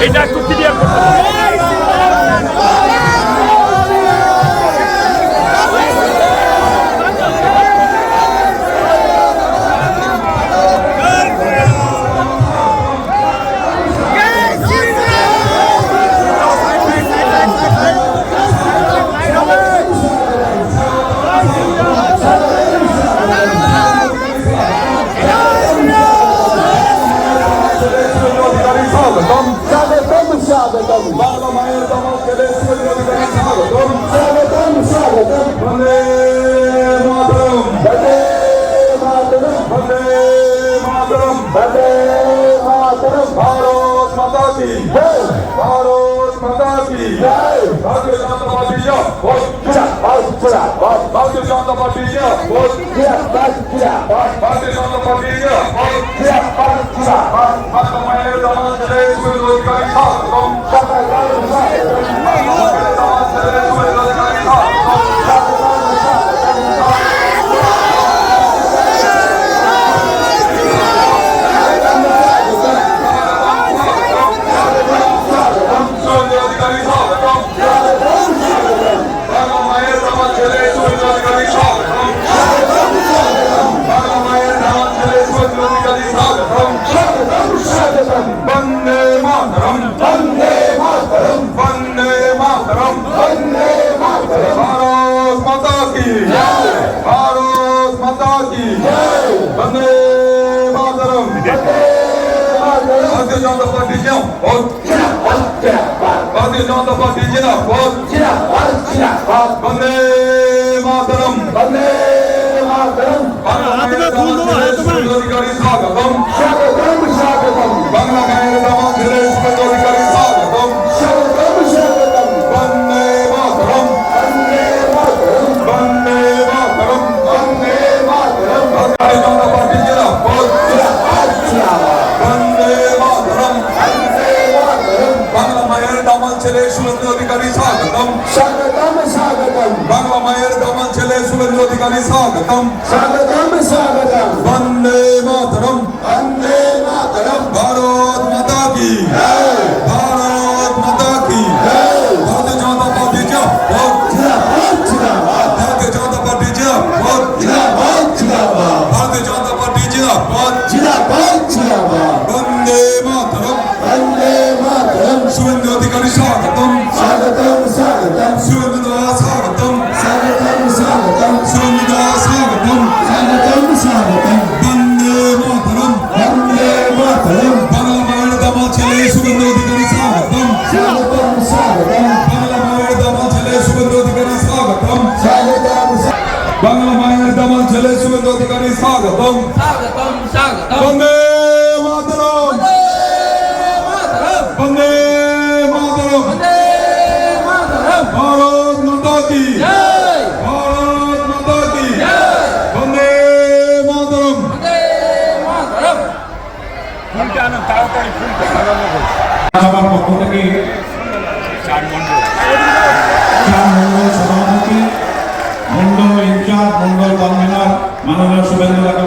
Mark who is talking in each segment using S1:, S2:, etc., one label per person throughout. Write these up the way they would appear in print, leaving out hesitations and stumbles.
S1: এটা একটু ক্লিয়ার করতে হবে।
S2: বাংলা মায়ের দামাল ছেলে স্বাগতম স্বাগতম স্বাগতম বন্দে মাতরম বন্দে মাতরম বন্দে মাতরম বন্দে মাতরম ভারত মাতা কি জয় ভারত মাতা কি জয় ভারতীয় জনতা পার্টি জয় ভারতীয় জনতা পার্টি জয় ভারতীয় জনতা পার্টি জয় বাংলা মায়ের দামাল ছেলে অধিকারী স্বাগতম বন্দে মাতরম বন্দে মাতরম বন্দে মাতরম বন্দে মাতরম ভারত মাতা কি জয় ভারত মাতা কি জয় বন্দে মাতরম ভারতীয় জনতা পার্টি জিন্দাবাদ ভারতীয় জনতা পার্টি জিন্দাবাদ বন্দে মাতরম বন্দে মাতরম অধিকারী স্বাগতম স্বাগতম স্বাগতম বাংলা মায়ের দামাল ছেলে অধিকারী স্বাগতম স্বাগতম স্বাগতম বন্দে মাতরম বন্দে মাতরম বন্দে মাতরম বন্দে মাতরম ভারতীয় জনতা পার্টি জিন্দাবাদ বন্দে মাতরম বন্দে মাতরম বাংলা মায়ের দামাল ছেলে শুভেন্দু অধিকারী স্বাগতম স্বাগতম স্বাগতম বাংলা মায়ের দামাল ছেলে শুভেন্দু অধিকারী স্বাগতম স্বাগতম স্বাগতম বন্দে মাতরম বন্দে মাতরম ভারত মাতা কি জয় ভারত মাতা কি জয় ভারতীয় জনতা পার্টি জিন্দাবাদ ভারতীয় জনতা পার্টি জিন্দাবাদ ভারতীয় জনতা পার্টি জিন্দাবাদ বন্দে মাতরম বন্দে মাতরম শুভেন্দু অধিকারী স্বাগতম স্বাগতম স্বাগতম শুভেন্দু স্বাগতম স্বাগতম স্বাগতম শুভেন্দু স্বাগতম স্বাগতম স্বাগতম বন্দে মাতরম বন্দে মাতরম বাংলা মায়ের দামাল ছেলে শুভেন্দু অধিকারী স্বাগতম স্বাগতম স্বাগতম বাংলা মায়ের দামাল ছেলে শুভেন্দু অধিকারী স্বাগতম স্বাগতম বাংলা মায়ের দামাল ছেলে শুভেন্দু অধিকারী স্বাগতম
S3: স্বাগতম স্বাগতম
S2: বন্দে মাতরম বন্দে মাতরম ভারত মাতা কি
S3: জয়
S2: ভারত মাতা কি
S3: জয়
S2: বন্দে মাতরম
S1: ফুলটা আনো তাড়াতাড়ি ফুলটা সাজানো হোক।
S4: সবার পক্ষ থেকে
S1: চার মন্ডল
S4: চার মন্ডল সভাপতি মন্ডল ইনচার্জ মন্ডল কনভেনর মাননীয় শুভেন্দু কাকা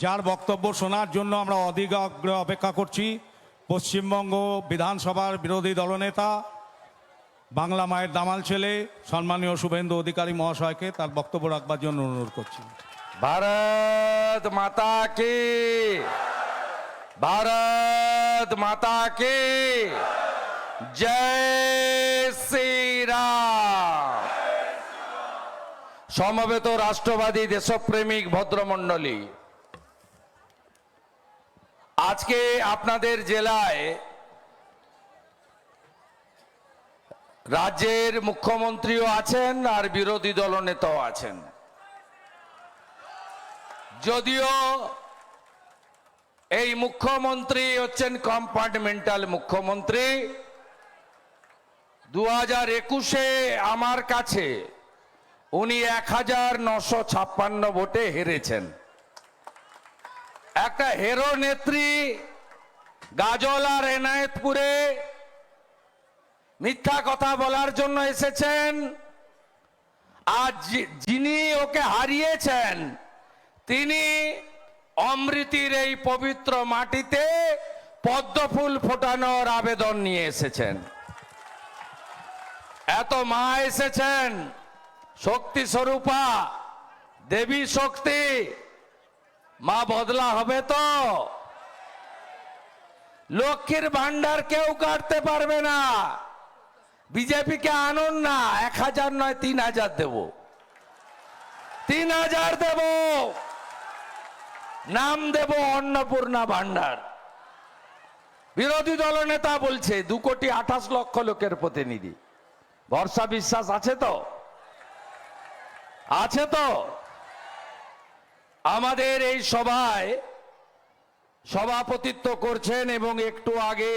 S5: যার বক্তব্য শোনার জন্য আমরা অধীর আগ্রহে অপেক্ষা করছি পশ্চিমবঙ্গ বিধানসভার বিরোধী দলনেতা বাংলা মায়ের দামাল ছেলে সম্মানীয় শুভেন্দু অধিকারী মহাশয়কে তার বক্তব্য রাখবার জন্য অনুরোধ করছি।
S6: भारत माता की भारत माता की जय श्री राम। সমবেত রাষ্ট্রবাদী দেশপ্রেমিক ভদ্রমণ্ডলী, আজকে আপনাদের জেলায় রাজ্যের মুখ্যমন্ত্রীও আছেন আর বিরোধী দলনেতাও আছেন। যদিও এই মুখ্যমন্ত্রী হচ্ছেন কম্পার্টমেন্টাল মুখ্যমন্ত্রী, 2021-এ আমার কাছে উনি 1956 ভোটে হেরেছেন। একটা হেরো নেত্রী গাজল আর এনায়েতপুরে মিথ্যা কথা বলার জন্য এসেছেন, আজ যিনি ওকে হারিয়েছেন তিনি অমৃতির এই পবিত্র মাটিতে পদ্মফুল ফোটানোর আবেদন নিয়ে এসেছেন। এত মা এসেছেন, শক্তি স্বরূপা, দেবী শক্তি, মা বদলা হবে তো? লক্ষ্মীর ভান্ডার কেউ কাটতে পারবে না। বিজেপিকে আনুন না, 1000 নয় 3000 দেব, 3000 দেব, নাম দেব অন্নপূর্ণা ভান্ডার। বিরোধী দলনেতা বলছে 2,28,00,000 লোকের প্রতিনিধি, ভরসা বিশ্বাস আছে তো? আছে তো? আমাদের এই সভায় সভাপতিত্ব করছেন এবং একটু আগে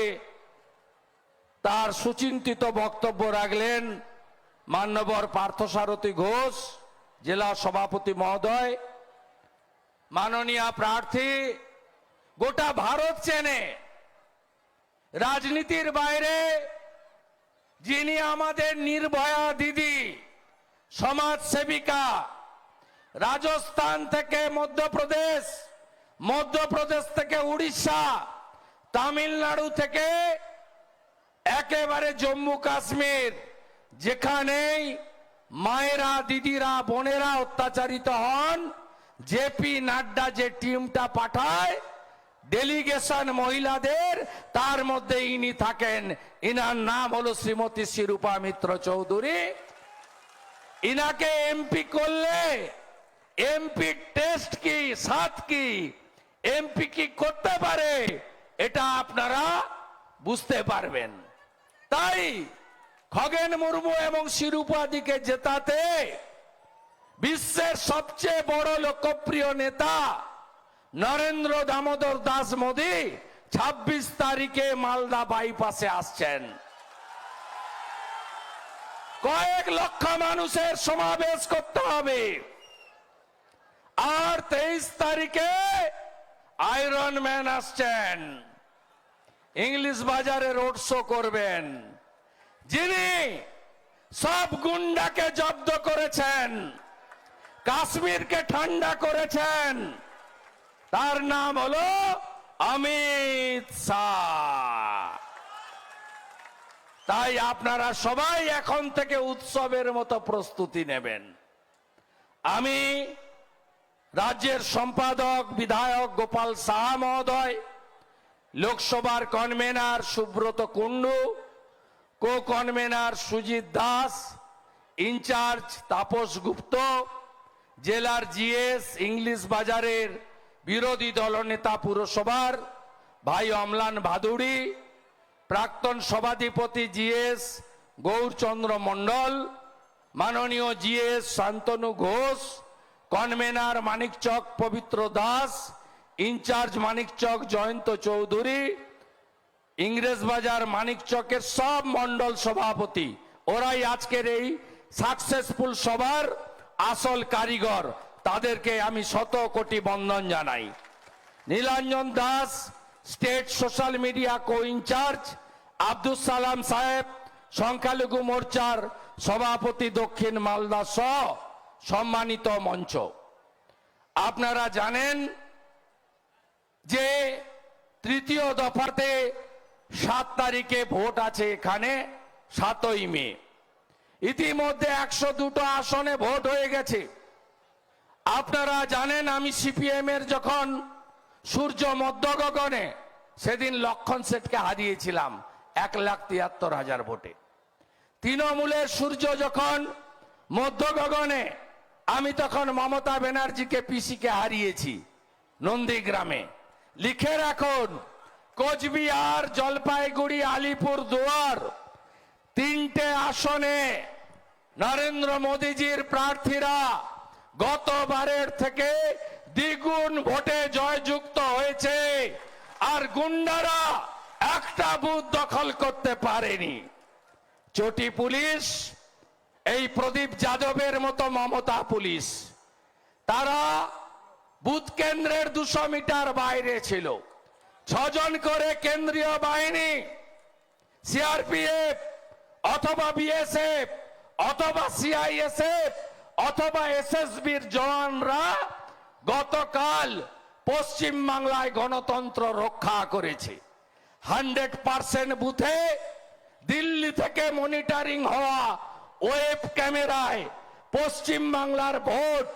S6: তার সুচিন্তিত বক্তব্য রাখলেন মান্যবর পার্থসারথী ঘোষ, জেলা সভাপতি মহোদয়। মাননীয় প্রার্থী গোটা ভারত চেনে, রাজনীতির বাইরে যিনি আমাদের নির্ভয়া দিদি, সমাজ সেবিকা, রাজস্থান থেকে মধ্যপ্রদেশ, মধ্যপ্রদেশ থেকে উড়িষ্যা, তামিলনাড়ু থেকে একেবারে জম্মু কাশ্মীর, যেখানেই মায়েরা, দিদিরা, বোনেরা অত্যাচারিত হন, জেপি নাড্ডা যে টিমটা পাঠায় ডেলিগেশন মহিলাদের, তার মধ্যে ইনি থাকেন। ইনার নাম হলো শ্রীমতী শিরূপা মিত্র চৌধুরী। ইনাকে এমপি করলে এমপি টেস্ট কি, সাত কি, এমপি কি করতে পারে এটা আপনারা বুঝতে পারবেন। তাই খগেন মুর্মু এবং শিরূপাদিকে জেতাতে বিশ্বের সবচেয়ে বড় লোকপ্রিয় নেতা নরেন্দ্র দামোদর দাস মোদী 26 তারিখে মালদা বাইপাসে আসছেন। কয়েক লক্ষ মানুষের সমাবেশ করতে হবে। আর 23 তারিখে আয়রন ম্যান আসছেন, ইংলিশ বাজারে রোড শো করবেন। যিনি সব গুন্ডাকে জব্দ করেছেন, কাশ্মীরকে ঠান্ডা করেছেন, তার নাম হলো অমিত শাহ। তাই আপনারা সবাই এখন থেকে উৎসবের মতো প্রস্তুতি নেবেন। আমি রাজ্যের সম্পাদক বিধায়ক গোপাল সাহা মহোদয়, লোকসভার convener Subrata Kundu, co convener Sujit Das, in charge Tapas Gupta, জেলার জিএস, ইংলিশ বাজারের বিরোধী দলনেতা পুরসভার ভাই অমলান ভাদুড়ি, প্রাক্তন সভাধিপতি জিএস গৌরচন্দ্র মণ্ডল, মাননীয় জিএস শান্তনু ঘোষ, কনভেনার মানিকচক পবিত্র দাস, ইনচার্জ মানিকচক জয়ন্ত চৌধুরী, ইংরেজবাজার মানিকচকের সব মণ্ডল সভাপতি, ওরাই আজকের এই সাকসেসফুল সভার আসল কারিগর। তাদেরকে আমি 100 কোটি বন্দন জানাই। Nilanjan Das, state social media co in charge, Abdul Salam Saheb, সংখ্যালঘু মোর্চার সভাপতি দক্ষিণ মালদা সহ সম্মানিত মঞ্চ। আপনারা জানেন যে তৃতীয় দফাতে 7 তারিখে ভোট আছে এখানে, 7ই মে। ইতিমধ্যে 102টো আসনে ভোট হয়ে গেছে। আপনারা জানেন আমি সিপিএম এর যখন সূর্য মধ্য গগনে, সেদিন লক্ষণ সেটকে হারিয়েছিলাম 1,73,000 ভোটে। তৃণমূলের সূর্য যখন মধ্য গগনে, আমি তখন মমতা ব্যানার্জিকে পিসিকে হারিয়েছি নন্দীগ্রামে। লিখে রাখুন, কোচবিহার, জলপাইগুড়ি, আলিপুর দুয়ার 3টে আসনে নরেন্দ্র মোদীজির প্রার্থীরা গতবারের থেকে দ্বিগুণ ভোটে জয়যুক্ত হয়েছে। আর গুন্ডারা একটা বুথ দখল করতে পারেনি। চটি পুলিশ, এই প্রদীপ যাদবের মতো মমতা পুলিশ, তারা বুথ কেন্দ্রের 200 মিটার বাইরে ছিল। 6 জন করে কেন্দ্রীয় বাহিনী, সিআরপিএফ অথবা বিএসএফ অথবা সিআইএসএফ অথবা এসএসবির জওয়ানরা গতকাল পশ্চিম বাংলায় গণতন্ত্র রক্ষা করেছে। 100% বুথে দিল্লি থেকে মনিটরিং হওয়া ওয়েব ক্যামেরায় পশ্চিম বাংলার ভোট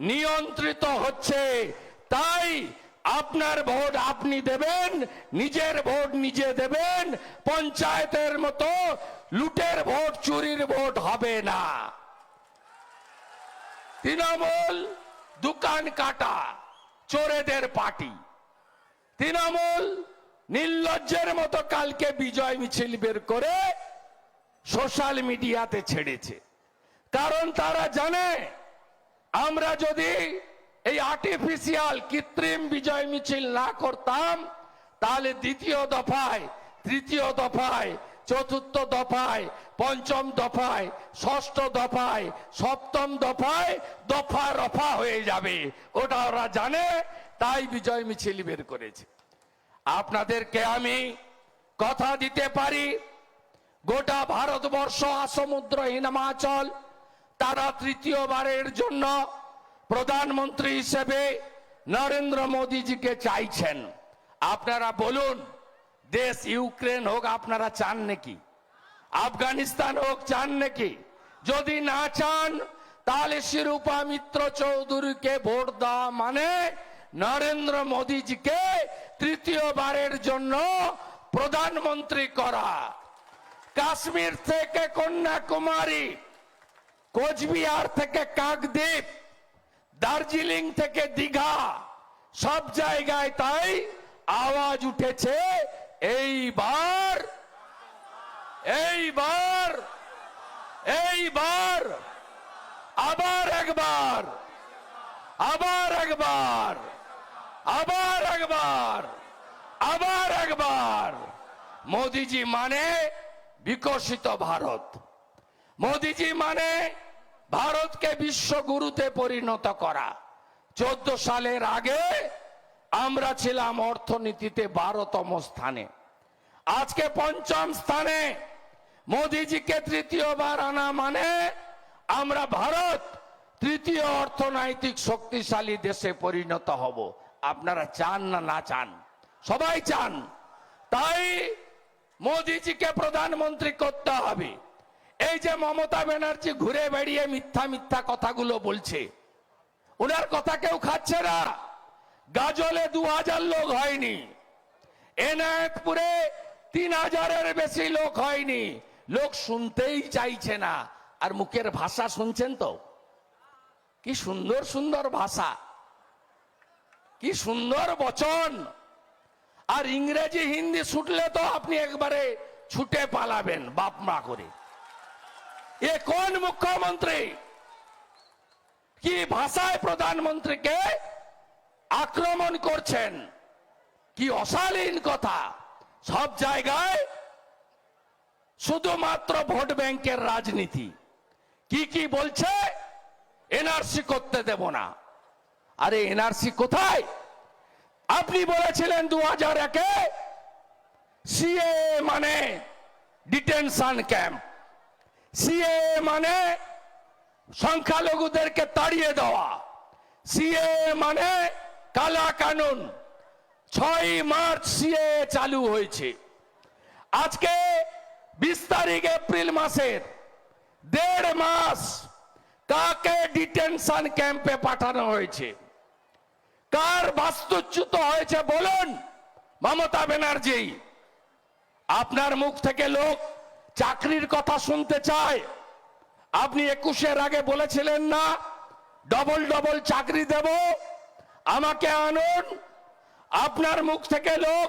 S6: নিয়ন্ত্রিত হচ্ছে। তাই আপনার ভোট আপনি দেবেন, নিজের ভোট নিজে দেবেন। পঞ্চায়েতের মতো লুটের ভোট, চুরির ভোট হবে না। তৃণমূল দোকান কাটা চোরেদের পার্টি। তৃণমূল নির্লজ্জের মতো কালকে বিজয় মিছিল বের করে সোশ্যাল মিডিয়াতে ছেড়েছে। কারণ তারা জানে আমরা যদি এই আর্টিফিশিয়াল কৃত্রিম বিজয় মিছিল না করতাম, তাহলে দ্বিতীয় দফায়, তৃতীয় দফায়, চতুর্থ দফায়, পঞ্চম দফায়, ষষ্ঠ দফায়, সপ্তম দফায় দফা রফা হয়ে যাবে। ওটা ওরা জানে, তাই বিজয় মিছিল বের করেছে। আপনাদেরকে আমি কথা দিতে পারি, গোটা ভারতবর্ষ আসমুদ্র হিমাচল তারা তৃতীয়বারের জন্য প্রধানমন্ত্রী হিসেবে নরেন্দ্র মোদীজিকে চাইছেন। আপনারা বলুন, দেশ ইউক্রেন হোক আপনারা চান নাকি? আফগানিস্তান হোক চান নাকি? যদি না চান তাহলে শিরূপা মিত্র চৌধুরীকে ভোট দেওয়া মানে নরেন্দ্র মোদীজিকে তৃতীয়বারের জন্য প্রধানমন্ত্রী করা। কাশ্মীর থেকে কন্যাকুমারী, কোচবিহার থেকে কাকদ্বীপ, দার্জিলিং থেকে দীঘা, সব জায়গায় তাই আওয়াজ উঠেছে এইবার এইবার এইবার আবার একবার, আবার একবার, আবার একবার, আবার একবার। মোদিজি মানে বিকশিত ভারত। মোদিজি মানে ভারতকে বিশ্বগুরুতে পরিণত করা। 14 সালের আগে আমরা ছিলাম অর্থনীতিতে 12তম স্থানে, আজকে 5ম স্থানে। মোদিজিকে তৃতীয়বার আনা মানে আমরা ভারত তৃতীয় অর্থনৈতিক শক্তিশালী দেশে পরিণত হব। আপনারা চান না না চান? সবাই চান। তাই মোদিজিকে প্রধানমন্ত্রী করতে হবে। এই যে মমতা ব্যানার্জি ঘুরে বেড়িয়ে মিথ্যা মিথ্যা কথাগুলো বলছে, ওনার কথা কেউ খাচ্ছে না। গাজলে 2000 লোক হয়নি, এনায়েতপুরে 3000-এর বেশি লোক হয়নি। লোক শুনতেই চাইছে না। আর মুখের ভাষা শুনছেন তো, কি সুন্দর সুন্দর ভাষা, কি সুন্দর বচন। আর ইংরেজি হিন্দি ছুটলে তো আপনি একবারে ছুটে পালাবেন বাপ মা করে। এ কোন মুখ্যমন্ত্রী? কি ভাষায় প্রধানমন্ত্রীকে আক্রমণ করছেন? কি অশালীন কথা। সব জায়গায় শুধুমাত্র ভোট ব্যাংকের রাজনীতি। কি কি বলছে? এনআরসি করতে দেব না। আরে এনআরসি কোথায়? আপনি বলেছিলেন 2001-এ সিএ মানে ডিটেনশন ক্যাম্প, সিএ মানে সংখ্যালঘুদেরকে তাড়িয়ে দেওয়া, সিএ মানে কালা কানুন। 6 মার্চ সিএ চালু হয়েছে। আজকে 20 তারিখ এপ্রিল মাসের 1.5 মাস কাকে ডিটেনশন ক্যাম্পে পাঠানো হয়েছে? কার বাস্তুচ্যুত হয়েছে বলুন? মমতা ব্যানার্জি। আপনার মুখ থেকে লোক চাকরির কথা শুনতে চায়। আপনি 21-এর আগে বলেছিলেন না ডবল ডবল চাকরি দেব, আমাকে আনুন। আপনার মুখ থেকে লোক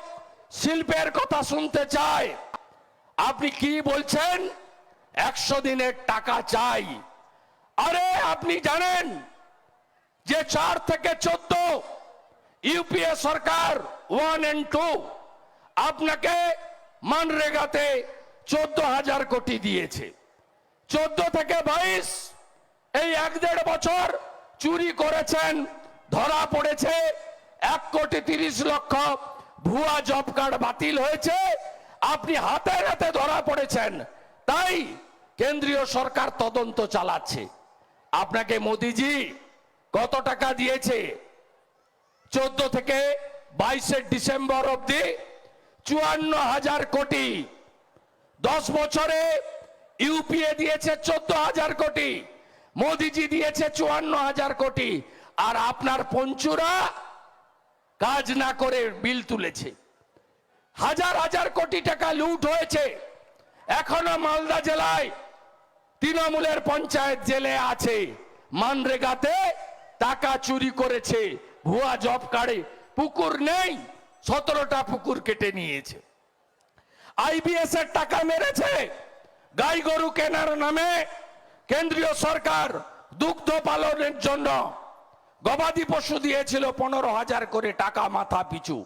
S6: শিল্পের কথা শুনতে চায়। আপনি কি বলছেন? 100 দিনের টাকা চাই। আরে আপনি জানেন যে 4 থেকে 14 ইউপিএ সরকার 1 and 2 আপনাকে মানরেগাতে 14,000 কোটি দিয়েছে। 14 থেকে 22 এই 1.5 বছর চুরি করেছেন, ধরা পড়েছে। 1,30,00,000 ভুয়া জব কার্ড বাতিল হয়েছে। আপনি হাতে হাতে ধরা পড়েছেন। তাই কেন্দ্রীয় সরকার তদন্ত চালাচ্ছে। আপনাকে মোদিজি কত টাকা দিয়েছে? 14 থেকে 22 ডিসেম্বর অবধি 54,000 কোটি। 10 বছরে ইউপিএ দিয়েছে 14,000 কোটি, মোদিজি দিয়েছে 54,000 কোটি। আর আপনার পঞ্চুরা কাজ না করে বিল তুলেছে। হাজার হাজার কোটি টাকা লুট হয়েছে। এখনো মালদা জেলায় তৃণমূলের পঞ্চায়েত জেলে আছে, মানরেগাতে টাকা চুরি করেছে, ভুয়া জব কার্ডে পুকুর নেই, 17টা পুকুর কেটে নিয়েছে। আইবিএস এর টাকা মেরেছে। গাই গরু কেনার নামে কেন্দ্রীয় সরকার দুগ্ধ পালনের জন্য গবাদি পশু দিয়েছিল 15,000 করে টাকা মাথা পিছু।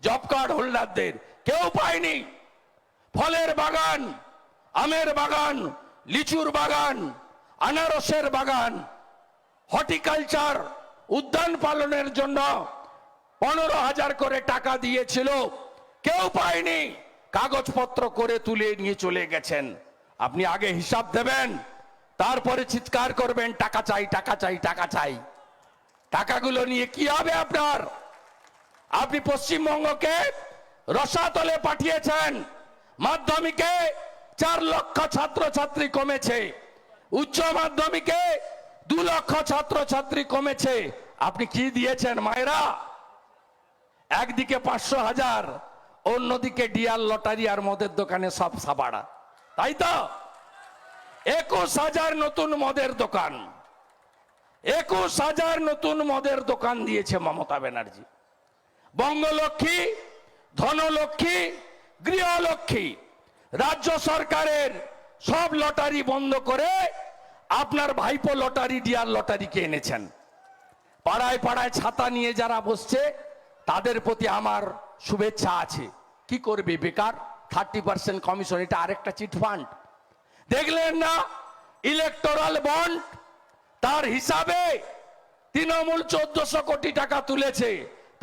S6: জব কার্ড হোল্ডারদের কেউ পায়নি। ফলের বাগান, আমের বাগান, লিচুর বাগান, আনারসের বাগান, হর্টিকালচার, উদ্যান পালনের জন্য 15,000 করে টাকা দিয়েছিল, কেউ পায়নি। কাগজপত্র করে তুলে নিয়ে চলে গেছেন। আপনি আগে হিসাব দেবেন, তারপরে চিৎকার করবেন টাকা চাই, টাকা চাই, টাকা চাই। টাকাগুলো নিয়ে কি হবে আপনার? আপনি পশ্চিমবঙ্গকে রসাতলে পাঠিয়েছেন। মাধ্যমিকে 4 লক্ষ ছাত্রছাত্রী কমেছে, উচ্চ মাধ্যমিকে 2 লক্ষ ছাত্রছাত্রী কমেছে। আপনি কি দিয়েছেন মায়েরা? একদিকে 500,000, অন্যদিকে ডিয়ার লটারি আর মদের দোকানে সব সাবাড়া, তাই তো? 21,000 নতুন মদের দোকান, 21,000 নতুন মদের দোকান দিয়েছে মমতা ব্যানার্জি। বঙ্গলক্ষ্মী, ধনলক্ষ্মী, গৃহলক্ষ্মী, রাজ্য সরকারের সব লটারি বন্ধ করে আপনার ভাইপো লটারি, ডিয়ার লটারিকে এনেছেন। পাড়ায় পাড়ায় ছাতা নিয়ে যারা বসছে তাদের প্রতি আমার শুভেচ্ছা আছে। কি করবে? বেকার 30% কমিশন, এটা আরেকটা চিটফান্ড। দেখলেন না ইলেকটোরাল বন্ড, তার হিসাবে তৃণমূল 1400 কোটি টাকা তুলেছে,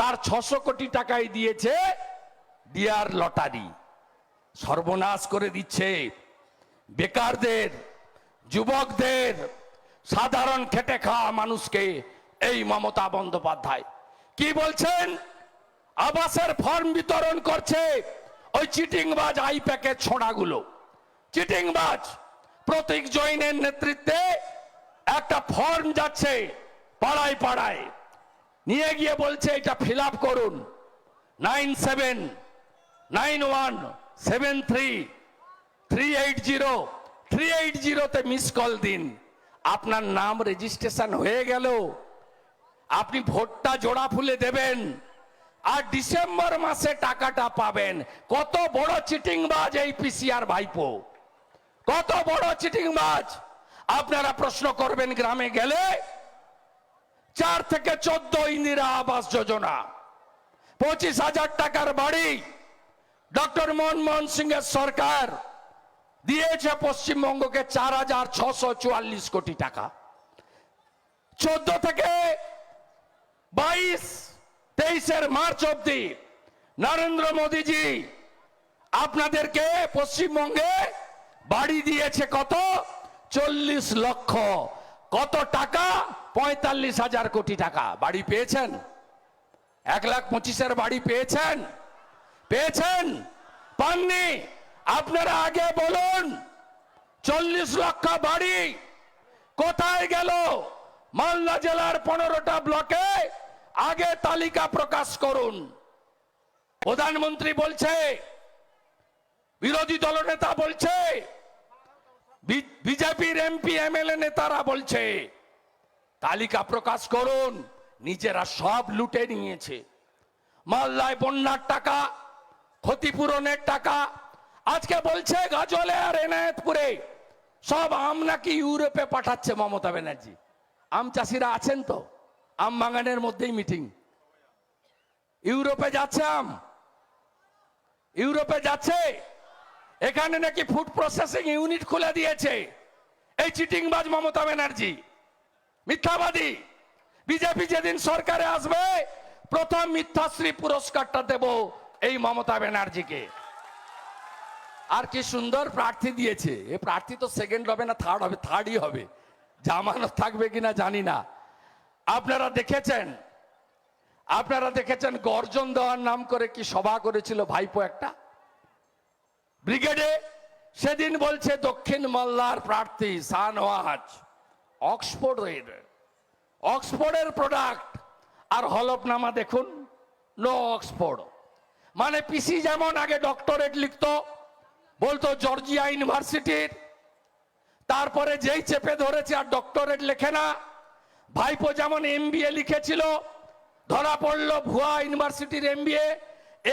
S6: তার 600 কোটি টাকাই দিয়েছে ডিয়ার লটারি। সর্বনাশ করে দিচ্ছে বেকারদের, যুবকদের, সাধারণ খেটে খাওয়া মানুষকে এই মমতা বন্দ্যোপাধ্যায়। কি বলছেন? আবাসের ফর্ম বিতরণ করছে ওই চিটিংবাজ আই প্যাকেট ছোঁড়াগুলো। চিটিংবাজ প্রতীক জৈনের নেতৃত্বে একটা ফর্ম যাচ্ছে পাড়ায় পাড়ায়, নিয়ে গিয়ে বলছে এটা ফিল আপ করুন, 979173380380-তে মিস কল দিন। আপনার নাম রেজিস্ট্রেশন হয়ে গেল, আপনি ভোটটা জোড়া ফুলে দেবেন, আর ডিসেম্বর মাসে টাকাটা পাবেন। কত বড় চিটিংবাজ এই পিসিআর ভাইপো, কত বড় চিটিংবাজ! আপনারা প্রশ্ন করবেন গ্রামে গেলে। 4 থেকে 14 ইন্দিরা আবাস যোজনা, 25,000 টাকার বাড়ি ডক্টর মনমোহন সিং এর সরকার দিয়েছে পশ্চিমবঙ্গকে 4,644 কোটি টাকা। 14 থেকে 22-23 মার্চ অব্দি নরেন্দ্র মোদীজি আপনাদেরকে পশ্চিমবঙ্গে বাড়ি দিয়েছে কত? 40 লক্ষ। কত টাকা? 45,000 কোটি টাকা। বাড়ি পেয়েছেন? 1,25,000 বাড়ি পেয়েছেন? পেয়েছেন? পাননি? আপনারা আগে বলুন 40 লক্ষ বাড়ি কোথায় গেল? মালদা জেলার 15টা ব্লকে আগে তালিকা প্রকাশ করুন। প্রধানমন্ত্রী বলছে, বিরোধী দলনেতা বলছে, বিজেপির এমপি এমএলএ নেতারা বলছে তালিকা প্রকাশ করুন। নিজেরা সব লুটে নিয়েছে। মালদায় বন্যার টাকা, ক্ষতিপূরণের টাকা, আজকে বলছে গাজলে আর এনায়েতপুরে সব আম নাকি ইউরোপে পাঠাচ্ছে মমতা ব্যানার্জি। আম চাষিরা আছেন তো? আম বাগানের মধ্যেই মিটিং। ইউরোপে যাচ্ছে আম, ইউরোপে যাচ্ছে। এখানে নাকি ফুড প্রসেসিং ইউনিট খুলে দিয়েছে এই চিটিংবাজ মমতা ব্যানার্জি, মিথ্যাবাদী। বিজেপি যেদিন সরকারে আসবে প্রথম মিথ্যাশ্রী পুরস্কারটা দেব এই মমতা ব্যানার্জিকে। আর কি সুন্দর প্রার্থী দিয়েছে। এ প্রার্থী তো সেকেন্ড হবে না, থার্ড হবে, থার্ডই হবে। জামানত থাকবে কিনা জানি না। আপনারা দেখেছেন গর্জন দেওয়ার নাম করে কি সভা করেছিল ভাইপো একটা ব্রিগেডে। সেদিন বলছে দক্ষিণ মালদার প্রার্থী শাহনওয়াজ অক্সফোর্ডের প্রোডাক্ট, আর হলফনামা দেখুন নো অক্সফোর্ড। মানে পিসি যেমন আগে ডক্টরেট লিখতো, বলতো জর্জিয়া ইউনিভার্সিটির, তারপরে যেই চেপে ধরেছে আর ডক্টরেট লেখে না। ভাইপো যেমন এমবিএ লিখেছিল, ধরা পড়লো ভুয়া ইউনিভার্সিটির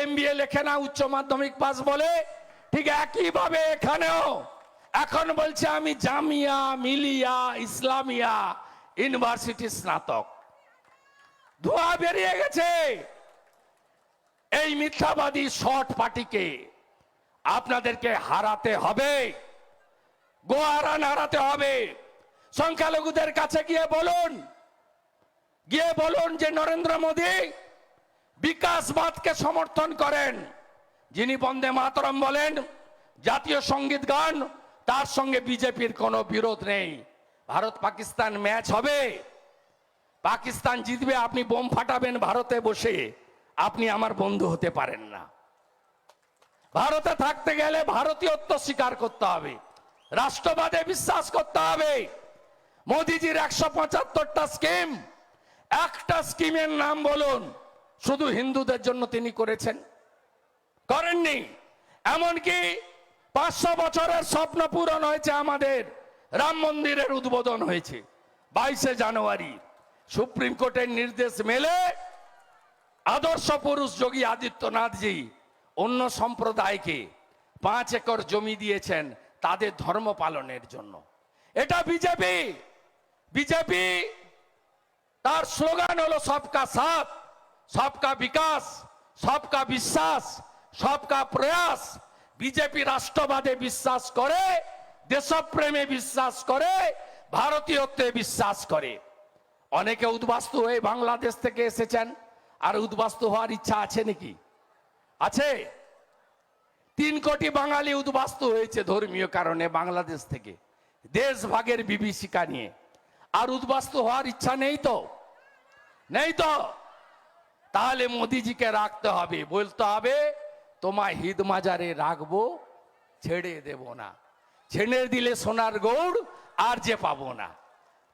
S6: এমবিএ লেখে না, উচ্চ মাধ্যমিক পাস বলে। ঠিক একইভাবে এখানেও এখন বলছে আমি জামিয়া মিলিয়া ইসলামিয়া ইউনিভার্সিটির স্নাতক। ধোঁয়া বেরিয়ে গেছে। এই মিথ্যাবাদী শর্ট পার্টিকে আপনাদেরকে হারাতে হবে, গোয়ারান হারাতে হবে। সংখ্যালঘুদের কাছে গিয়ে বলুন যে নরেন্দ্র মোদী বিকাশবাদকে সমর্থন করেন। যিনি বন্দে মাতরম বলেন, জাতীয় সঙ্গীত গান, তার সঙ্গে বিজেপির কোনো বিরোধ নেই। ভারত পাকিস্তান ম্যাচ হবে, পাকিস্তান জিতবে, আপনি বোম ফাটাবেন ভারতে বসে, আপনি আমার বন্ধু হতে পারেন না। ভারতে থাকতে গেলে ভারতীয়ত্ব স্বীকার করতে হবে, রাষ্ট্রবাদে বিশ্বাস করতে হবে। মোদিজির 175টা স্কিম, একটা স্কিমের নাম বলুন শুধু হিন্দুদের জন্য তিনি করেননি। এমনকি 500 বছরের স্বপ্ন পূরণ হয়েছে, আমাদের রাম মন্দিরের উদ্বোধন হয়েছে 22শে জানুয়ারি। সুপ্রিম কোর্টের নির্দেশ মেলে আদর্শ পুরুষ যোগী আদিত্যনাথজি অন্য সম্প্রদায়কে 5 একর জমি দিয়েছেন তাদের ধর্ম পালনের জন্য। এটা বিজেপি তার স্লোগান হলো সবকা সাথ, সবকা বিকাশ, সবকা বিশ্বাস, সবকা প্রয়াস। বিজেপি রাষ্ট্রবাদে বিশ্বাস করে, দেশপ্রেমে বিশ্বাস করে, ভারতীয়ত্বে বিশ্বাস করে। অনেকে উদ্বাস্তু হয়ে বাংলাদেশ থেকে এসেছেন, আর উদ্বাস্তু হওয়ার ইচ্ছা আছে নাকি? আছে। 3 কোটি বাঙালি উদ্বাস্তু হয়েছে ধর্মীয় কারণে বাংলাদেশ থেকে, দেশ ভাগের বিভীষিকা নিয়ে। আর উদ্বাস্তু হওয়ার ইচ্ছা নেই তো? তাহলে মোদিজিকে রাখতে হবে, বলতে হবে তোমায় হিদ মাজারে রাখবো, ছেড়ে দেব না, ছেড়ে দিলে সোনার গৌড় আর যে পাবো না।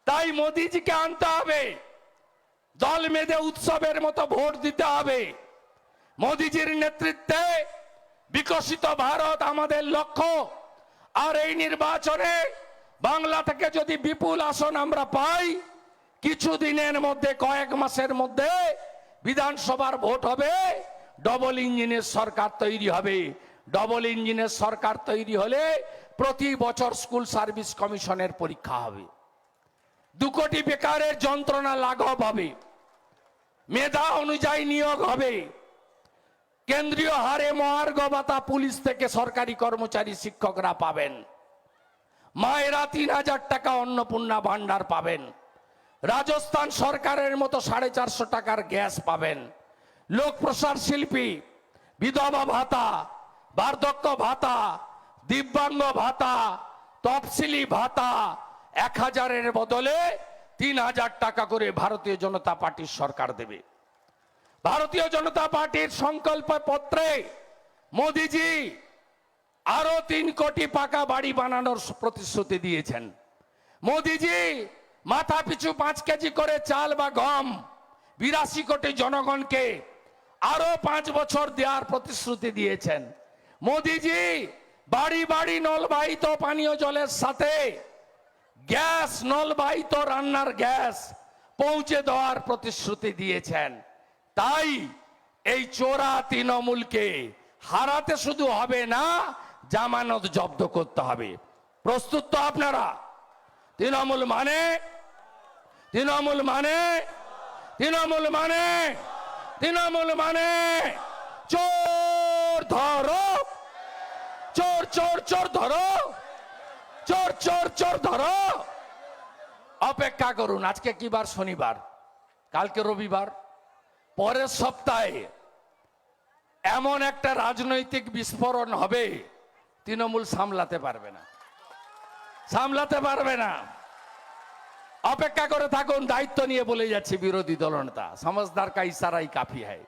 S6: তাই মোদিজিকে আনতে হবে, দল মেধে উৎসবের মতো ভোট দিতে হবে। মোদিজির নেতৃত্বে বিকশিত ভারত আমাদের লক্ষ্য। আর এই নির্বাচনে বাংলা থেকে যদি বিপুল আসন আমরা পাই, কিছুদিনের মধ্যে, কয়েক মাসের মধ্যে বিধানসভার ভোট হবে, ডবল ইঞ্জিনের সরকার তৈরি হবে। ডবল ইঞ্জিনের সরকার তৈরি হলে প্রতি বছর স্কুল সার্ভিস কমিশনের পরীক্ষা হবে, 2 কোটি বেকারের যন্ত্রণা লাঘব হবে, মেধা অনুযায়ী নিয়োগ হবে, কেন্দ্রীয় হারে মহার্ঘ ভাতা পুলিশ থেকে সরকারি কর্মচারী শিক্ষকরা পাবেন, মায়েরা 3000 টাকা অন্নপূর্ণা ভান্ডার পাবেন, রাজস্থান সরকারের মতো 450 টাকার গ্যাস পাবেন, লোক প্রসার শিল্পী বিধবা ভাতা, বার্ধক্য ভাতা, দিব্যাঙ্গ ভাতা, তফসিলি ভাতা 1000-এর বদলে 3000 টাকা করে ভারতীয় জনতা পার্টির সরকার দেবে। ভারতীয় জনতা পার্টির সংকল্প পত্রে মোদিজি আরো 3 কোটি পাকা বাড়ি বানানোর প্রতিশ্রুতি দিয়েছেন। মোদিজি মাথা পিছু 5 কেজি করে চাল বা গম 82 কোটি জনগণকে আরো 5 বছর দেওয়ার প্রতিশ্রুতি দিয়েছেন। মোদিজি বাড়ি বাড়ি নলবাহিত পানীয় জলের সাথে গ্যাস, নলবাহিত রান্নার গ্যাস পৌঁছে দেওয়ার প্রতিশ্রুতি দিয়েছেন। তাই এই চোরা তৃণমূলকে হারাতে শুধু হবে না, জামানত জব্দ করতে হবে। প্রস্তুত তো আপনারা? তৃণমূল মানে চোর ধরো, চোর চোর চোর ধরো, চোর চোর চোর ধরো। অপেক্ষা করুন, আজকে কি বার? শনিবার, কালকে রবিবার। পরের সপ্তাহে এমন একটা রাজনৈতিক বিস্ফোরণ হবে, তৃণমূল সামলাতে পারবে না। অপেক্ষা করে থাকুন, দায়িত্ব নিয়ে বলে যাচ্ছে বিরোধী দলনেতা, সমঝদার কা ইশারাই কাফি হয়।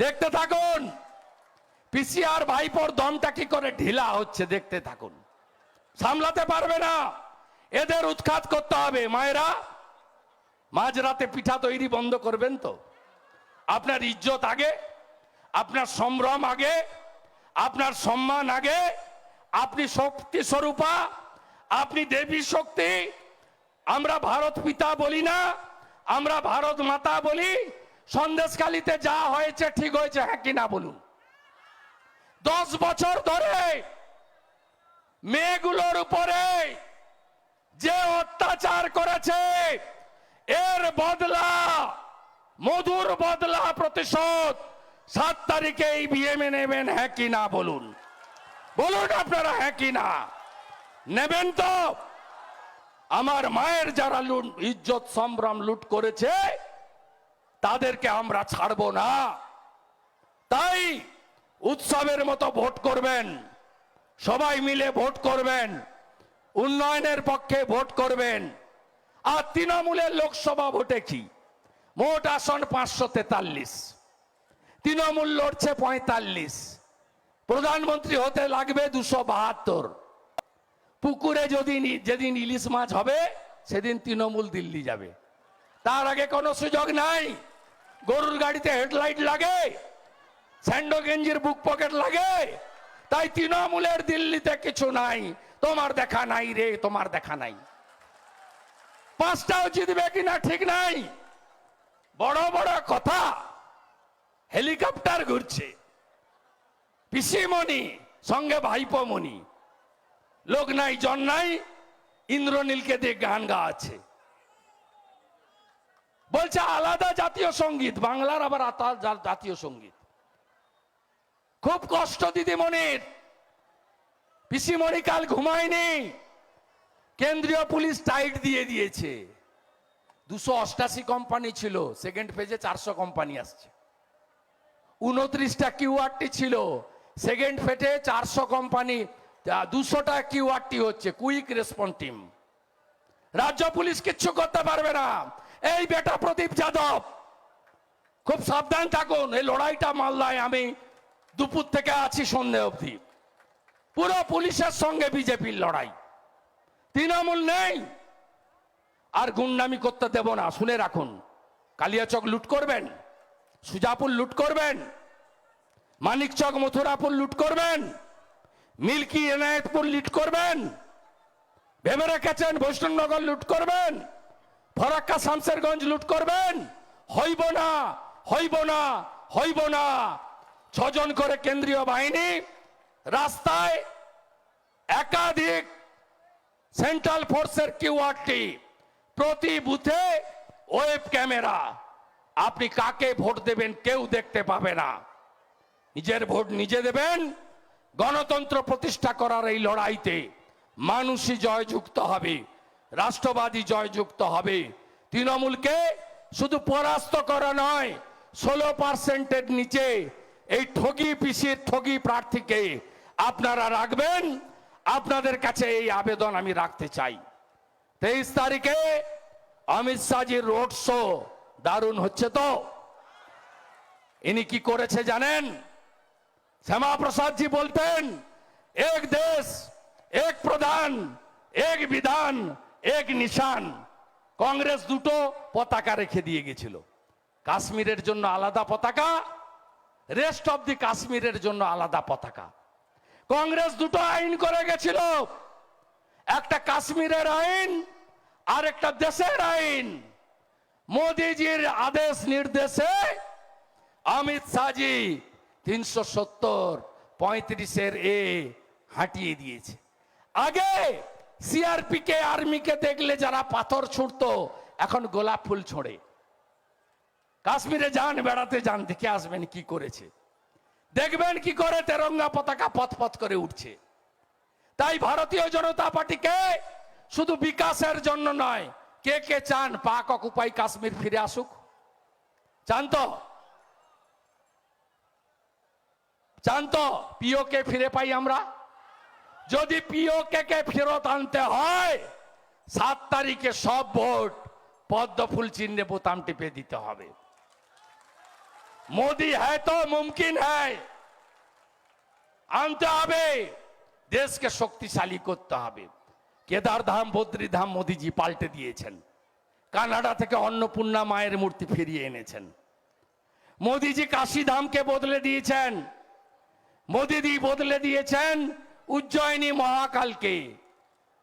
S6: দেখতে থাকুন পিসিআর ভাইপোর দমটা কি করে ঢিলা হচ্ছে, দেখতে থাকুন। সামলাতে পারবে না, এদের উৎখাত করতে হবে। মায়েরা মাঝরাতে পিঠা তৈরি বন্ধ করবেন তো? আপনার ইজ্জত আগে, আপনার সম্ভ্রম আগে, আপনার সম্মান আগে। আপনি শক্তি স্বরূপা, আপনি দেবী শক্তি। আমরা ভারত পিতা বলি না, আমরা ভারত মাতা বলি। সন্দেশখালীতে যা হয়েছে ঠিক হয়েছে, হ্যাঁ কি না বলুন? 10 বছর ধরে মেয়েগুলোর উপরে যে অত্যাচার করেছে, এর বদলা, মধুর বদলা, প্রতিশোধ 7 তারিখে এই বিএমএ নেবেন, হ্যাঁ কি না বলুন? বলুন আপনারা হ্যাঁ কি না নেবেন তো? আমার মায়ের যারা ইজ্জত সম্ভ্রম লুট করেছে তাদেরকে আমরা ছাড়বো না। তাই উৎসবের মতো ভোট করবেন, সবাই মিলে ভোট করবেন, উন্নয়নের পক্ষে ভোট করবেন। আর তৃণমূলের লোকসভা ভোটে কি মোট আসন 543, তৃণমূল লড়ছে 45, প্রধানমন্ত্রী হতে লাগবে 272। পুকুরে যেদিন ইলিশ মাছ হবে সেদিন তৃণমূল দিল্লি যাবে, তার আগে কোনো সুযোগ নাই। গরুর গাড়িতে হেডলাইট লাগে, স্যান্ডো গেঞ্জির বুক পকেট লাগে, তাই তৃণমূলের দিল্লিতে কিছু নাই। তোমার দেখা নাই রে, তোমার দেখা নাই। 5টাও জিতবে কিনা ঠিক নাই। বড় বড় কথা, হেলিকপ্টার ঘুরছে, পিসিমণি সঙ্গে ভাইপোমণি, লোক নাই জন নাই, ইন্দ্রনীলকে দিয়ে গান গাওয়াচ্ছে, বলছে আলাদা জাতীয় সঙ্গীত, বাংলার আবার জাতীয় সঙ্গীত। খুব কষ্ট দিদিমণির। পিসিমণি কাল ঘুমায়নি, কেন্দ্রীয় পুলিশ টাইট দিয়ে দিয়েছে। 288 কোম্পানি ছিল, সেকেন্ড ফেজে 400 কোম্পানি আসছে। 29টা কিউআরটি ছিল, সেকেন্ড ফেজে 400 কোম্পানি, 200টা কিউআরটি হচ্ছে, কুইক রেসপন্স টিম। রাজ্য পুলিশ কিচ্ছু করতে পারবে না। এই বেটা প্রদীপ যাদব, খুব সাবধান থাকুন। এই লড়াইটা মালদায় আমি দুপুর থেকে আছি সন্ধ্যে অবধি, পুরো পুলিশের সঙ্গে বিজেপির লড়াই। তৃণমূল নেই, আর গুন্ডামি করতে দেব না। শুনে রাখুন, কালিয়াচক লুট করবেন, সুজাপুর লুট করবেন, মানিকচক মথুরাপুর লুট করবেন, মিল্কি এনায়েতপুর লুট করবেন, ভেবে রেখেছেন বৈষ্ণবনগর লুট করবেন, ফরাক্কা শামসেরগঞ্জ লুট করবেন। হইব না, হইব না, হইব না। 6 জন করে কেন্দ্রীয় বাহিনী রাস্তায়, একাধিক সেন্ট্রাল ফোর্সের কিউআরটি, প্রতি বুথে ওয়েব ক্যামেরা। আপনি কাকে ভোট দেবেন কেউ দেখতে পাবে না। নিজের ভোট নিজে দেবেন। গণতন্ত্র প্রতিষ্ঠা করার এই লড়াইতে মানুষই জয়যুক্ত হবে, রাষ্ট্রবাদী জয়যুক্ত হবে। তৃণমূলকে শুধু পরাস্ত করা নয়, 16%-এর নিচে এই ঠগি পিসির ঠগি প্রার্থীকে আপনারা রাখবেন। আপনাদের কাছে এই আবেদন আমি রাখতে চাই। 23 তারিখে অমিত শাহজির রোড শো দারুণ হচ্ছে তো। ইনি কি করেছে জানেন? শ্যামা প্রসাদজি বলতেন, এক দেশ, এক প্রধান, এক বিধান, এক নিশান। কংগ্রেস 2টো পতাকা রেখে দিয়ে গেছিল, কাশ্মীরের জন্য আলাদা পতাকা, রেস্ট অফ দি কাশ্মীরের জন্য আলাদা পতাকা। কংগ্রেস 2টো আইন করে গেছিল, একটা কাশ্মীরের আইন আর একটা দেশের আইন। মোদিজির আদেশ নির্দেশে অমিত শাহজি 370-35-এর এ হাঁটিয়ে দিয়েছে। আগে সিআরপি কে, আর্মিকে দেখলে যারা পাথর ছুঁড়তো, এখন গোলাপ ফুল ছোঁড়ে। কাশ্মীরে যান, বেড়াতে যান, দেখে আসবেন কি করেছে। দেখবেন কি করে তেরঙ্গা পতাকা পথ পথ করে উঠছে। তাই ভারতীয় জনতা পার্টিকে শুধু বিকাশের জন্য নয়, কে কে চান পাক অকুপাই কাশ্মীর ফিরে আসুক? চান তো? চান তো পিওকে ফিরে পাই আমরা? যদি পিওকে কে ফেরত আনতে হয় 7 তারিখে সব ভোট পদ্ম ফুল চিহ্নে বোতাম টিপে দিতে হবে। মোদি হ্যায় তো মুমকিন হ্যায়, আনতে হবে, দেশকে শক্তিশালী করতে হবে। কেদারধাম বদ্রীধাম মোদিজি পাল্টে দিয়েছেন, কানাডা থেকে অন্নপূর্ণা মায়ের মূর্তি ফিরিয়ে এনেছেন। মোদিজি কাশীধামকে বদলে দিয়েছেন, মোদিজি বদলে দিয়েছেন উজ্জয়িনী মহাকালকে।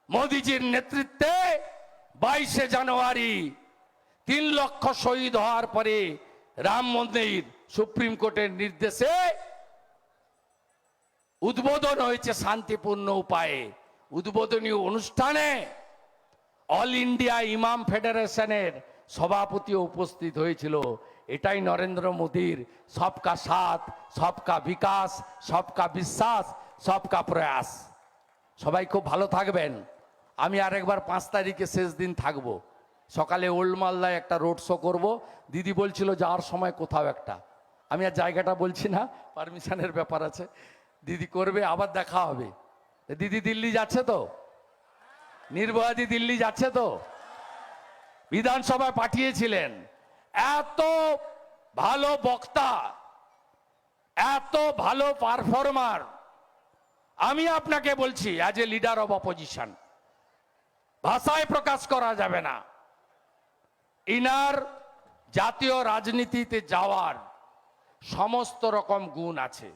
S6: মোদিজির নেতৃত্বে 22শে জানুয়ারি 3 লক্ষ শহীদ হওয়ার পরে রাম মন্দির সুপ্রিম কোর্টের নির্দেশে উদ্বোধন হয়েছে শান্তিপূর্ণ উপায়ে। উদ্বোধনী অনুষ্ঠানে অল ইন্ডিয়া ইমাম ফেডারেশনের সভাপতি উপস্থিত হয়েছিল। এটাই নরেন্দ্র মোদীর সবকা সাথ, সবকা বিকাশ, সবকা বিশ্বাস, সবকা প্রয়াস। সবাই খুব ভালো থাকবেন। আমি আরেকবার 5 তারিখে শেষ দিন থাকব। সকালে ওল্ড মালদায় একটা রোড শো করব। দিদি বলছিল যাওয়ার সময় কোথাও একটা, আমি আর জায়গাটা বলছি না, পারমিশনের ব্যাপার আছে, দিদি করবে, আবার দেখা হবে। দিদি দিল্লি যাচ্ছে তো, নির্ভয়াদি দিল্লি যাচ্ছে তো, বিধানসভায় পাঠিয়েছিলেন। এত ভালো বক্তা, এত ভালো পারফর্মার, আমি আপনাকে বলছি as a leader of opposition, ভাষায় প্রকাশ করা যাবে না। ইনার জাতীয় রাজনীতিতে যাওয়ার সমস্ত রকম গুণ আছে।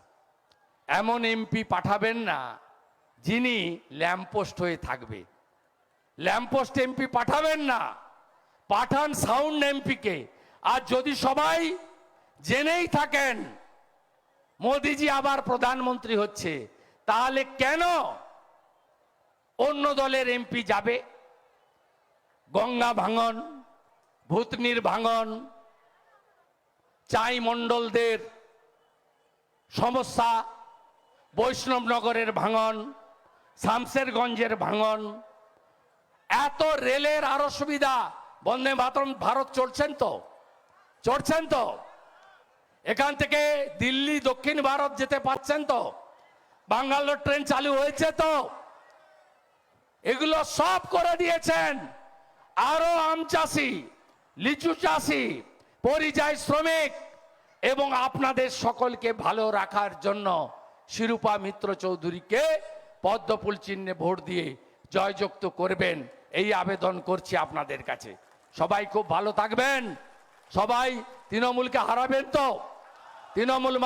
S6: এমন এমপি পাঠাবেন না যিনি ল্যাম্পপোস্ট হয়ে থাকবে। ল্যাম্পপোস্ট এমপি পাঠাবেন না, পাঠান সাউন্ড এমপিকে। আর যদি সবাই জেনেই থাকেন মোদিজি আবার প্রধানমন্ত্রী হচ্ছে, তাহলে কেন অন্য দলের এমপি যাবে? গঙ্গা ভাঙন, ভূতনির ভাঙন, চাই মণ্ডলদের সমস্যা, বৈষ্ণবনগরের ভাঙন, শামশেরগঞ্জের ভাঙন, এত রেলের আরো সুবিধা, বন্দে মাতরম ভারত চড়ছেন তো, চড়ছেন তো, এখান থেকে দিল্লি দক্ষিণ ভারত যেতে পারছেন তো, বাঙ্গালোর ট্রেন চালু হয়েছে তো, এগুলো সব করে দিয়েছেন। আরো আম চাষি, লিচু চাষি, পরিযায়ী শ্রমিক এবং আপনাদের সকলকে ভালো রাখার জন্য শিরূপা মিত্র চৌধুরীকে পদ্মফুল চিহ্নে ভোট দিয়ে জয়যুক্ত করবেন, এই আবেদন করছি আপনাদের কাছে। সবাই খুব ভালো থাকবেন। সবাই তৃণমূলকে হারাবেন তো। তৃণমূল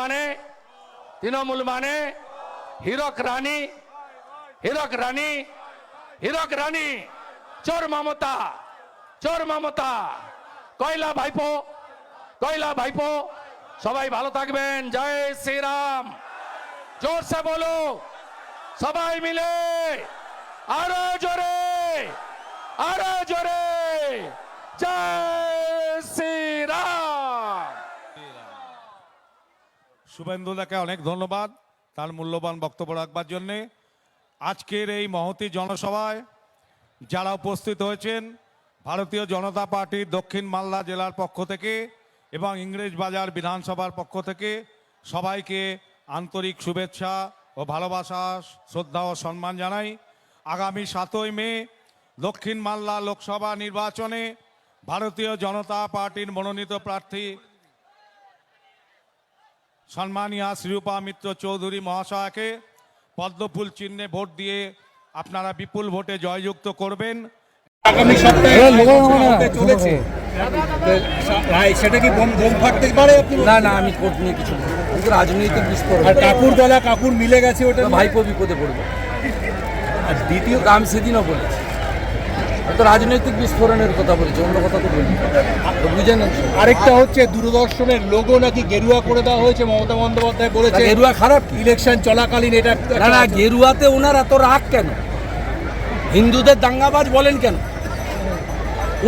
S6: মানে হীরক রানী, হীরক রানী, হীরক রানী, চোর মমতা, চোর মমতা, কয়লা ভাইপো, কয়লা ভাইপো। সবাই ভালো থাকবেন। জয় শ্রীরাম। জোর সে বলো সবাই মিলে, আরো জোরে, আরো জোরে, জয় শ্রীরাম।
S5: শুভেন্দুদাকে অনেক ধন্যবাদ তার মূল্যবান বক্তব্য রাখবার জন্যে। আজকের এই মহতী জনসভায় যারা উপস্থিত হয়েছেন ভারতীয় জনতা পার্টির দক্ষিণ মালদা জেলার পক্ষ থেকে এবং ইংরেজবাজার বিধানসভার পক্ষ থেকে সবাইকে আন্তরিক শুভেচ্ছা ও ভালোবাসা, শ্রদ্ধা ও সম্মান জানাই। আগামী 7ই মে দক্ষিণ মালদা লোকসভা নির্বাচনে ভারতীয় জনতা পার্টির মনোনীত প্রার্থী সম্মানীয়া শিরূপা মিত্র চৌধুরী মহাশয়কে পদ্মফুল চিহ্নে ভোট দিয়ে আপনারা বিপুল ভোটে জয়যুক্ত করবেন।
S1: আগামী সপ্তাহে হতে চলেছে, সেটা কি বোম ফাটতে পারে?
S3: না না, আমি কোর্ট নিয়ে কিছু বলবো না। আমি তো রাজনৈতিক বিস্ফোরণ,
S1: আর কাকুরতলা কাকুর মিলে গেছে, ওটা
S3: ভাইপো বিপদে পড়বে।
S1: আর দ্বিতীয়
S3: আমি সেদিনও বলেছি, আমি তো রাজনৈতিক বিস্ফোরণের কথা বলেছি, অন্য কথা তো বলি। বুঝে নেন।
S1: আরেকটা হচ্ছে দূরদর্শনের লোগো নাকি গেরুয়া করে দেওয়া হয়েছে, মমতা বন্দ্যোপাধ্যায় বলেছে।
S3: গেরুয়া খারাপ?
S1: ইলেকশন চলাকালীন এটা
S3: না না, গেরুয়াতে ওনার এত রাগ কেন? হিন্দুদের দাঙ্গাবাজ বলেন কেন?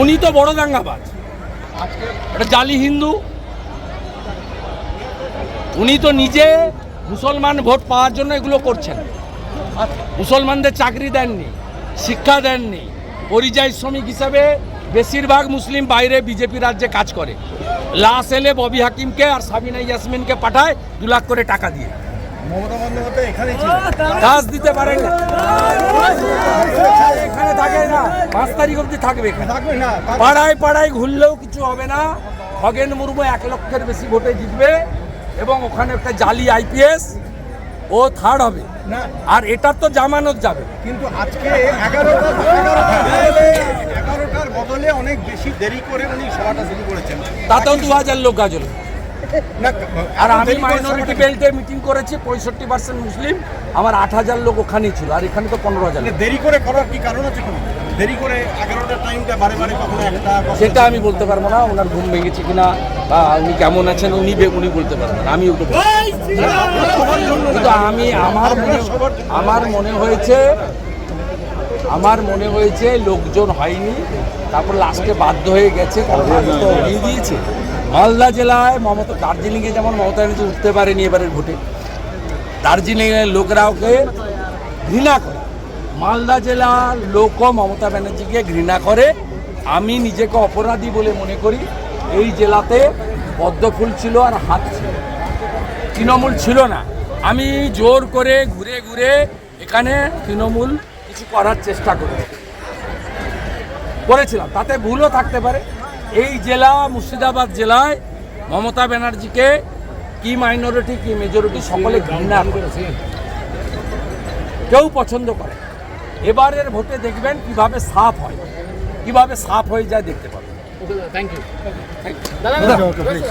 S3: উনি তো বড় দাঙ্গাবাজ, এটা জালি হিন্দু। উনি তো নিজে মুসলমান ভোট পাওয়ার জন্য এগুলো করছেন। মুসলমানদের চাকরি দেননি, শিক্ষা দেননি, পরিযায়ী শ্রমিক হিসাবে বেশিরভাগ মুসলিম বাইরে বিজেপি রাজ্যে কাজ করে। লাশ এলে ববি হাকিমকে আর সাবিনা ইয়াসমিনকে পাঠায় 2 লাখ করে টাকা দিয়ে।
S1: মমতা বন্দ্যোপাধ্যায় এখানেই ছিলেন।
S3: কাজ দিতে পারেন না, এখানে থাকে না, 5 তারিখ অবধি থাকবে এখানে।
S1: থাকবে না,
S3: পাড়ায় পাড়ায় ঘুরলেও কিছু হবে না। খগেন মুর্মু 1 লক্ষের বেশি ভোটে জিতবে এবং ওখানে একটা জালি আইপিএস, ও থার্ড হবে।
S1: না।
S3: আর এটার তো জামানত যাবে।
S1: কিন্তু আজকে 11টার বদলে অনেক বেশি দেরি করে উনি সভাটা শুরু করেছেন।
S3: তাতেও 2000 লোক গাজল।
S1: না,
S3: আর আমি
S1: দেরি করে
S3: মাইনরিটি
S1: সভাটা-
S3: বেল্টে মিটিং করেছি, 65% মুসলিম, আমার 8000 লোক ওখানেই ছিল, আর এখানে তো 15000
S1: মানে দেরি করে করার কি কারণ আছে? কোনো দেরি করে 11টার টাইমটা বারে বারে কখনো একটা কখনো-
S3: সেটা আমি বলতে পারবো না, ওনার ঘুম ভেঙেছে কিনা বা উনি কেমন আছেন উনি বলতে পারবেন, আমি ওটা বলতে পারবো না। কিন্তু আমি আমার মনে হয়েছে লোকজন হয়নি, তারপর লাস্টে বাধ্য হয়ে গেছে, কারণ আমি তো দিয়ে দিয়েছে। মালদা জেলায় দার্জিলিংয়ে যেমন মমতা ব্যানার্জি উঠতে পারেনি এবারের ভোটে, দার্জিলিংয়ের লোকরা ওকে ঘৃণা করে, মালদা জেলার লোকও মমতা ব্যানার্জিকে ঘৃণা করে। আমি নিজেকে অপরাধী বলে মনে করি। এই জেলাতে পদ্মফুল ছিল আর হাত ছিল, তৃণমূল ছিল না। আমি জোর করে ঘুরে ঘুরে এখানে তৃণমূল কিছু করার চেষ্টা করেছিলাম, তাতে ভুলও থাকতে পারে। এই জেলা মুর্শিদাবাদ জেলায় মমতা ব্যানার্জিকে কি মাইনরিটি কি মেজরিটি সকলে ঘৃণা করেছে, কেউ পছন্দ করে। এবারের ভোটে দেখবেন কিভাবে সাফ হয়ে যায় দেখতে পাবেন।
S1: ওকে, ওকে, প্লিজ।